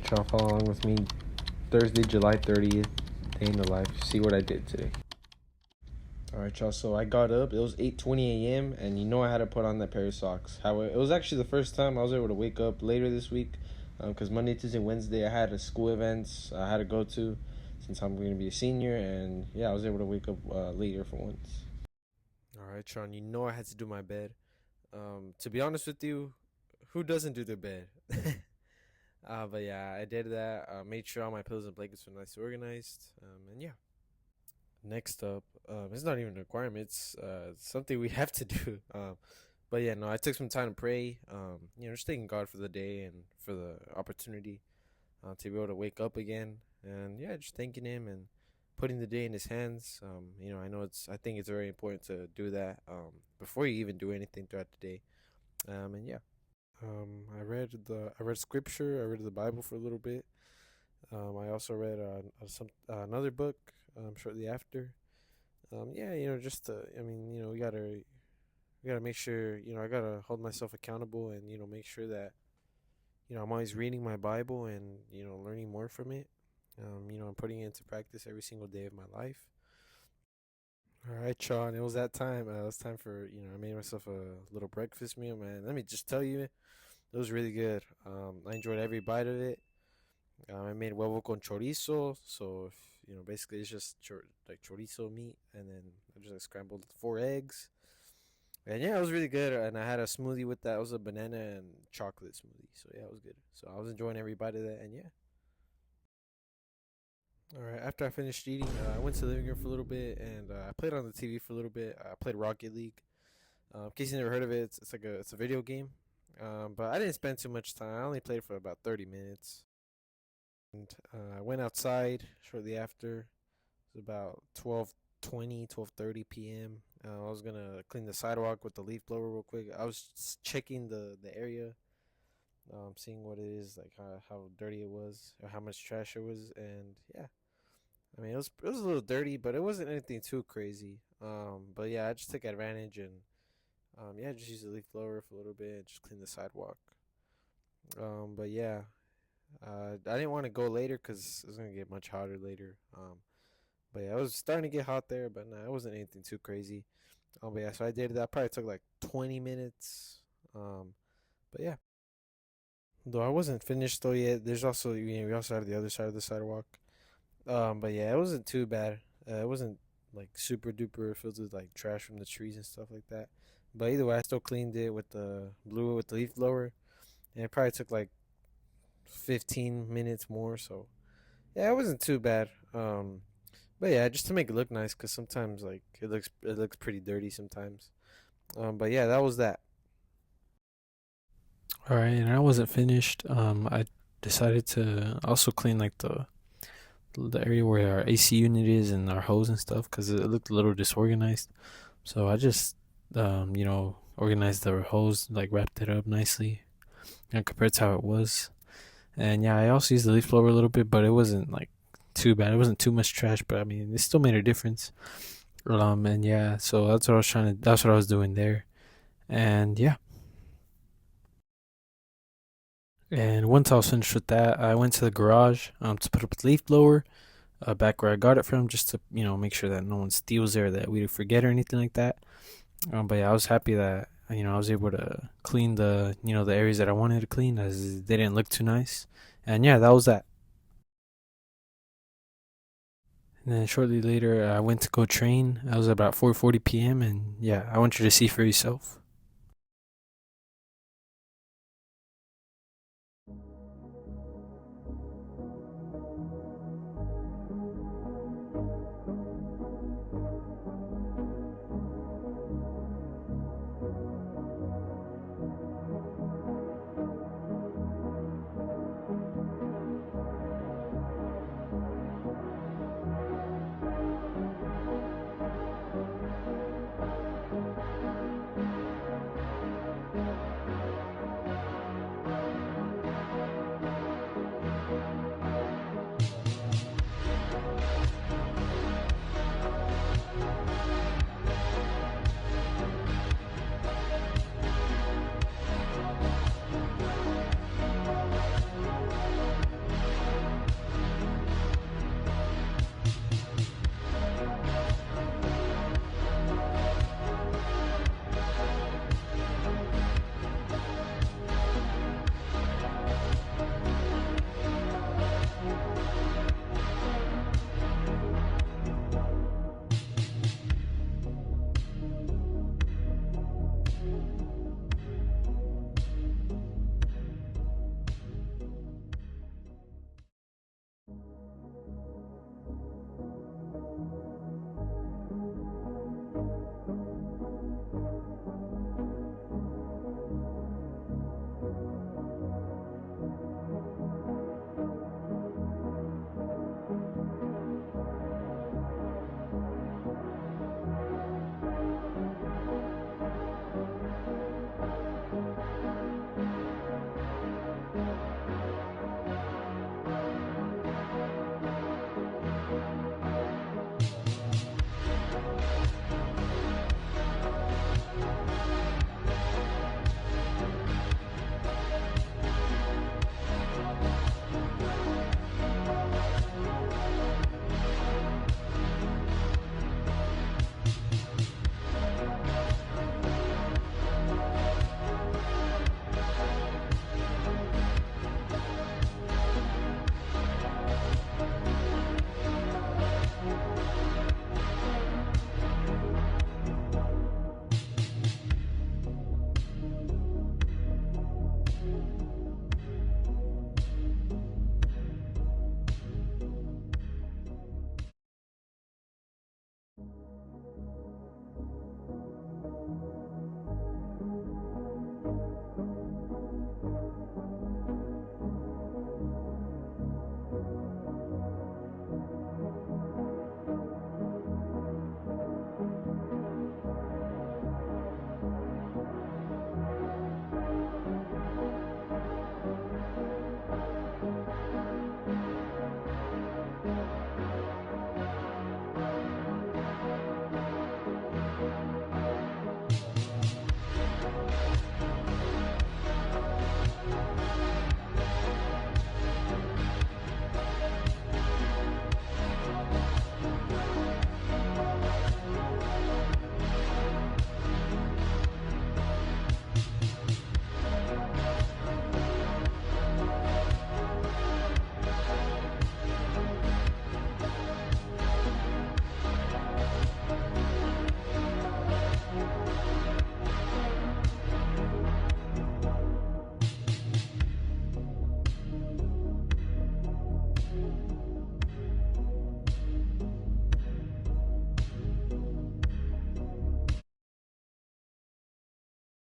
Alright, y'all, follow along with me. Thursday, July 30th, day in the life. See what I did today. Alright, y'all, so I got up. It was 8:20 a.m. and you know I had to put on that pair of socks. However, it was actually the first time I was able to wake up later this week because Monday, Tuesday, Wednesday I had a school events I had to go to since I'm going to be a senior, and yeah, I was able to wake up later for once. Alright, Sean, you know I had to do my bed. To be honest with you, who doesn't do their bed? But yeah, I did that. Made sure all my pillows and blankets were nicely organized. And yeah, next up, it's not even a requirement. It's something we have to do. But yeah, no, I took some time to pray. Just thanking God for the day and for the opportunity to be able to wake up again. And yeah, just thanking Him and putting the day in His hands. I know I think it's very important to do that before you even do anything throughout the day. And yeah. I read scripture. I read the Bible for a little bit. I also read another book shortly after. We gotta make sure. I gotta hold myself accountable and make sure that I'm always reading my Bible and learning more from it. I'm putting it into practice every single day of my life. All right, Sean. It was that time. It was time for I made myself a little breakfast meal, man. Let me just tell you, it was really good. I enjoyed every bite of it. I made huevo con chorizo, so if, basically it's just like chorizo meat, and then I just like scrambled 4 eggs, and yeah, it was really good. And I had a smoothie with that. It was a banana and chocolate smoothie, so yeah, it was good. So I was enjoying every bite of that, and yeah. All right, after I finished eating, I went to the living room for a little bit, and I played on the TV for a little bit. I played Rocket League. In case you never heard of it, it's a video game. But I didn't spend too much time. I only played for about 30 minutes. And I went outside shortly after. It was about 12:20, 12:30 p.m. I was gonna clean the sidewalk with the leaf blower real quick. I was just checking the area, seeing what it is, like how dirty it was or how much trash it was, and yeah. I mean, it was a little dirty, but it wasn't anything too crazy. But yeah, I just took advantage and yeah, just used the leaf blower for a little bit and just clean the sidewalk. But yeah, I didn't want to go later because it was gonna get much hotter later. But yeah, it was starting to get hot there, but no, it wasn't anything too crazy. But yeah, so I did that. Probably took like 20 minutes. But yeah, though I wasn't finished though yet. There's also we also have the other side of the sidewalk. But yeah, it wasn't too bad. It wasn't like super duper filled with like trash from the trees and stuff like that. But either way, I still cleaned it with the blew it with the leaf blower, and it probably took like 15 minutes more. So yeah, it wasn't too bad. But yeah, just to make it look nice, cause sometimes like it looks pretty dirty sometimes. But yeah, that was that. All right, and I wasn't finished. I decided to also clean like the area where our AC unit is and our hose and stuff because it looked a little disorganized. So I just organized the hose, like wrapped it up nicely, and compared to how it was. And yeah, I also used the leaf blower a little bit, but it wasn't like too bad. It wasn't too much trash, but I mean, it still made a difference. And yeah, so that's what I was trying to. That's what I was doing there. And yeah, and once I was finished with that, I went to the garage to put up the leaf blower back where I got it from, just to make sure that no one steals there, that we forget or anything like that. But yeah, I was happy that I was able to clean the areas that I wanted to clean as they didn't look too nice. And yeah, that was that. And then shortly later, I went to go train. I was about 4:40 p.m. and yeah, I want you to see for yourself.